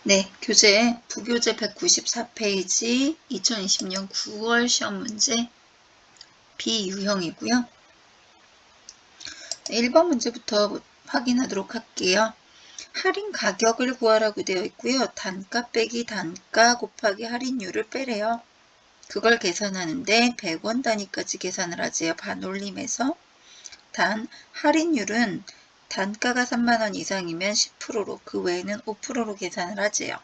네, 부교재 194페이지 2020년 9월 시험 문제 B유형이고요. 1번 문제부터 확인하도록 할게요. 할인 가격을 구하라고 되어 있고요. 단가 빼기 단가 곱하기 할인율을 빼래요. 그걸 계산하는데 100원 단위까지 계산을 하지요. 반올림해서. 단 할인율은 단가가 3만원 이상이면 10%로 그 외에는 5%로 계산을 하지요.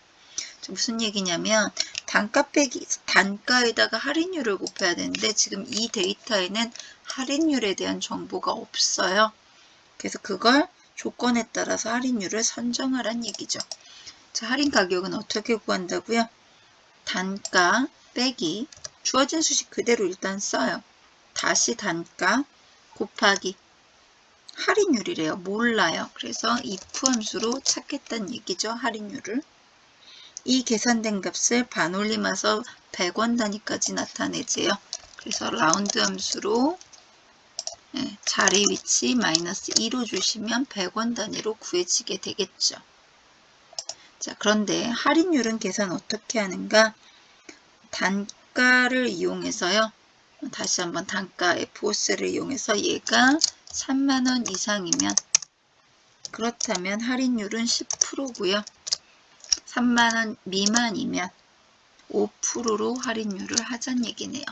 무슨 얘기냐면 단가 빼기 단가에다가 할인율을 곱해야 되는데 지금 이 데이터에는 할인율에 대한 정보가 없어요. 그래서 그걸 조건에 따라서 할인율을 선정하란 얘기죠. 자, 할인 가격은 어떻게 구한다고요? 단가 빼기 주어진 수식 그대로 일단 써요. 다시 단가 곱하기 할인율이래요. 몰라요. 그래서 if 함수로 찾겠다는 얘기죠. 할인율을. 이 계산된 값을 반올림해서 100원 단위까지 나타내지요. 그래서 라운드 함수로 자리 위치 마이너스 2로 주시면 100원 단위로 구해지게 되겠죠. 자, 그런데 할인율은 계산 어떻게 하는가? 단가를 이용해서요. 다시 한번 단가 FOS를 이용해서 얘가 3만원 이상이면 그렇다면 할인율은 10%고요. 3만원 미만이면 5%로 할인율을 하자는 얘기네요.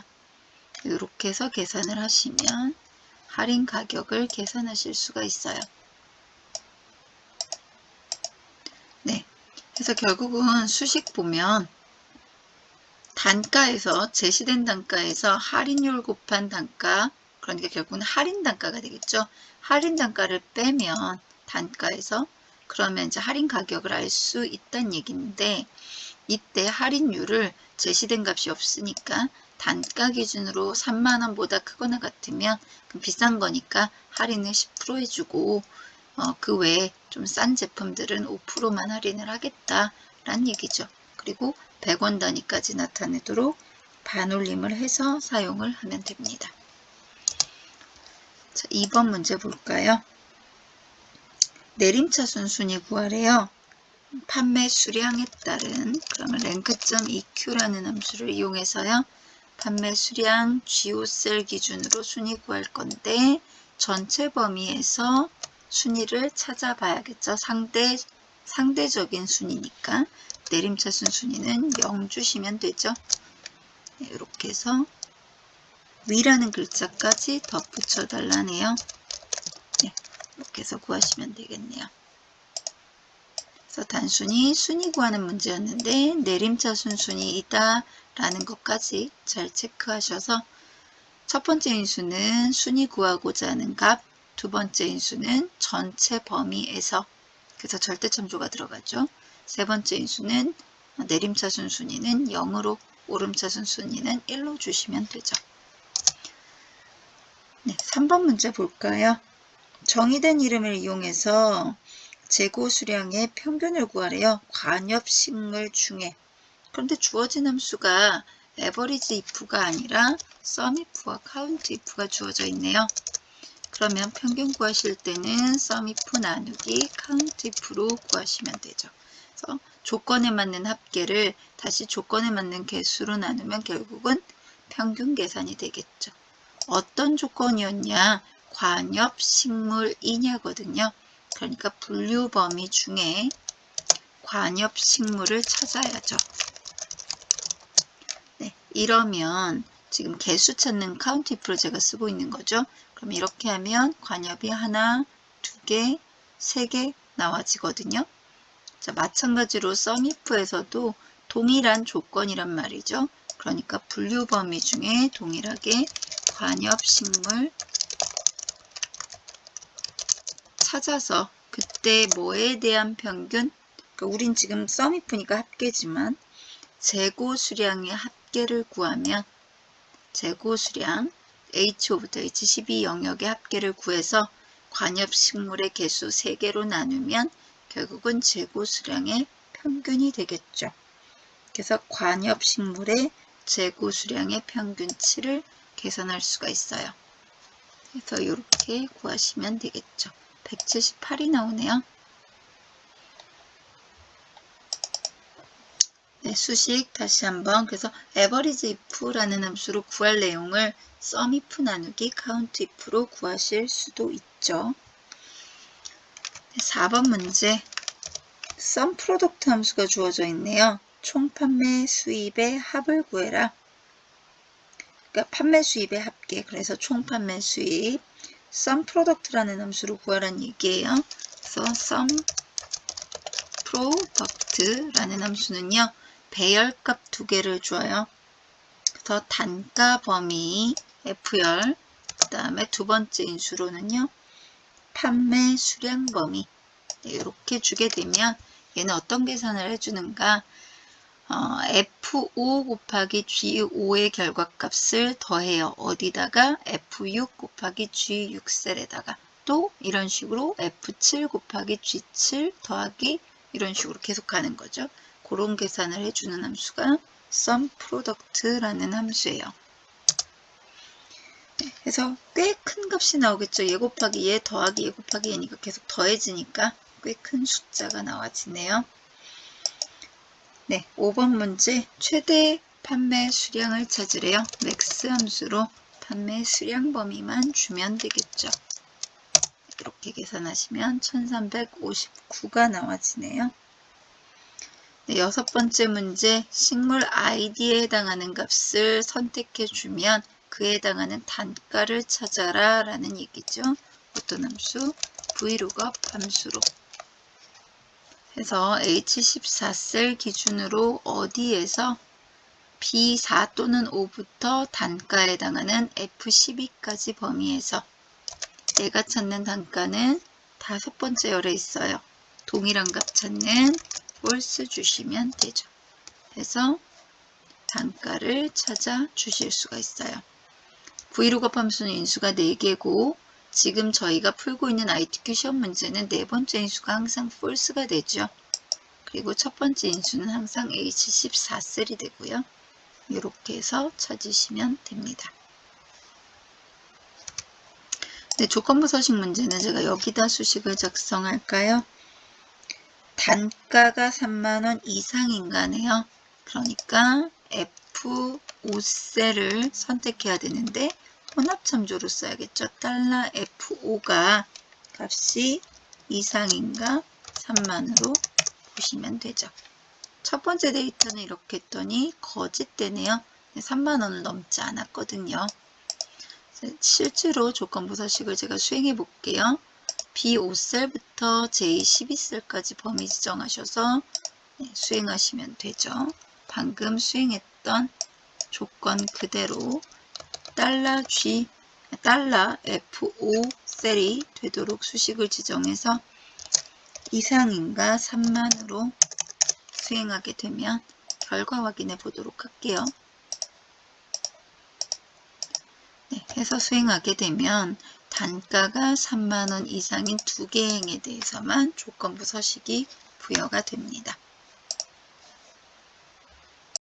이렇게 해서 계산을 하시면 할인 가격을 계산하실 수가 있어요. 네, 그래서 결국은 수식 보면 단가에서 제시된 단가에서 할인율 곱한 단가, 그러니까 결국은 할인 단가가 되겠죠. 할인 단가를 빼면 단가에서 그러면 이제 할인 가격을 알 수 있다는 얘기인데 이때 할인율을 제시된 값이 없으니까 단가 기준으로 3만원보다 크거나 같으면 그럼 비싼 거니까 할인을 10% 해주고 그 외에 좀 싼 제품들은 5%만 할인을 하겠다라는 얘기죠. 그리고 100원 단위까지 나타내도록 반올림을 해서 사용을 하면 됩니다. 자, 2번 문제 볼까요? 내림차순 순위 구하래요. 판매 수량에 따른 그러면 rank.eq라는 함수를 이용해서요. 판매 수량 GO셀 기준으로 순위 구할 건데 전체 범위에서 순위를 찾아봐야겠죠. 상대적인 순위니까 내림차순 순위는 0 주시면 되죠. 네, 이렇게 해서 위라는 글자까지 덧붙여 달라네요. 네, 이렇게 해서 구하시면 되겠네요. 그래서 단순히 순위 구하는 문제였는데 내림차순 순위이다 라는 것까지 잘 체크하셔서 첫 번째 인수는 순위 구하고자 하는 값, 두 번째 인수는 전체 범위에서 그래서 절대참조가 들어가죠. 세 번째 인수는 내림차순 순위는 0으로 오름차순 순위는 1로 주시면 되죠. 네, 3번 문제 볼까요? 정의된 이름을 이용해서 재고 수량의 평균을 구하래요. 관엽식물 중에. 그런데 주어진 함수가 average if가 아니라 sum if와 count if가 주어져 있네요. 그러면 평균 구하실 때는 sum if 나누기 count if로 구하시면 되죠. 그래서 조건에 맞는 합계를 다시 조건에 맞는 개수로 나누면 결국은 평균 계산이 되겠죠. 어떤 조건이었냐? 관엽식물이냐거든요. 그러니까 분류 범위 중에 관엽식물을 찾아야죠. 네, 이러면 지금 개수 찾는 카운트 if로 제가 쓰고 있는 거죠. 그럼 이렇게 하면 관엽이 하나, 두 개, 세 개 나와지거든요. 자, 마찬가지로 sum if에서도 동일한 조건이란 말이죠. 그러니까 분류 범위 중에 동일하게 관엽식물 찾아서 그때 뭐에 대한 평균? 그러니까 우린 지금 sum if니까 합계지만 재고 수량의 합계를 구하면 재고 수량 H5부터 H12 영역의 합계를 구해서 관엽식물의 개수 3개로 나누면 결국은 재고 수량의 평균이 되겠죠. 그래서 관엽식물의 재고 수량의 평균치를 계산할 수가 있어요. 그래서 이렇게 구하시면 되겠죠. 178이 나오네요. 네, 수식 다시 한번. 그래서 average if라는 함수로 구할 내용을 sum if 나누기 count if로 구하실 수도 있죠. 네, 4번 문제. sum product 함수가 주어져 있네요. 총 판매 수입의 합을 구해라. 그러니까 판매 수입의 합계. 그래서 총 판매 수입. sum product라는 함수로 구하라는 얘기예요. 그래서 sum product라는 함수는요. 배열값 두 개를 줘요. 그래서 단가 범위 F열, 그 다음에 두 번째 인수로는요. 판매 수량 범위. 네, 이렇게 주게 되면 얘는 어떤 계산을 해주는가? F5 곱하기 G5의 결과값을 더해요. 어디다가? F6 곱하기 G6셀에다가 또 이런 식으로 F7 곱하기 G7 더하기 이런 식으로 계속 가는 거죠. 그런 계산을 해주는 함수가 sum product라는 함수예요. 네, 그래서 꽤 큰 값이 나오겠죠. 얘 곱하기 얘 더하기 얘 곱하기 얘니까 계속 더해지니까 꽤 큰 숫자가 나와지네요. 네, 5번 문제 최대 판매 수량을 찾으래요. 맥스 함수로 판매 수량 범위만 주면 되겠죠. 이렇게 계산하시면 1359가 나와지네요. 네, 6번째 문제 식물 ID에 해당하는 값을 선택해 주면 그에 해당하는 단가를 찾아라 라는 얘기죠. 어떤 함수? vlookup 함수로 해서 H14셀 기준으로 어디에서 B4 또는 5부터 단가에 해당하는 F12까지 범위에서 내가 찾는 단가는 5번째 열에 있어요. 동일한 값 찾는 false 주시면 되죠. 그래서 단가를 찾아 주실 수가 있어요. vlookup 함수는 인수가 4개고 지금 저희가 풀고 있는 ITQ 시험 문제는 4번째 인수가 항상 false가 되죠. 그리고 첫 번째 인수는 항상 H14셀이 되고요. 이렇게 해서 찾으시면 됩니다. 네, 조건부 서식 문제는 제가 여기다 수식을 작성할까요? 단가가 3만원 이상인가네요. 그러니까 F5셀을 선택해야 되는데 혼합참조로 써야겠죠. $F5가 값이 이상인가 3만으로 보시면 되죠. 첫 번째 데이터는 이렇게 했더니 거짓되네요. 3만원을 넘지 않았거든요. 실제로 조건부 서식을 제가 수행해 볼게요. B5셀부터 J12셀까지 범위 지정하셔서 수행하시면 되죠. 방금 수행했던 조건 그대로 $G, $F5 셀이 되도록 수식을 지정해서 이상인가 3만으로 수행하게 되면 결과 확인해 보도록 할게요. 네, 해서 수행하게 되면 단가가 3만원 이상인 2개 행에 대해서만 조건부 서식이 부여가 됩니다.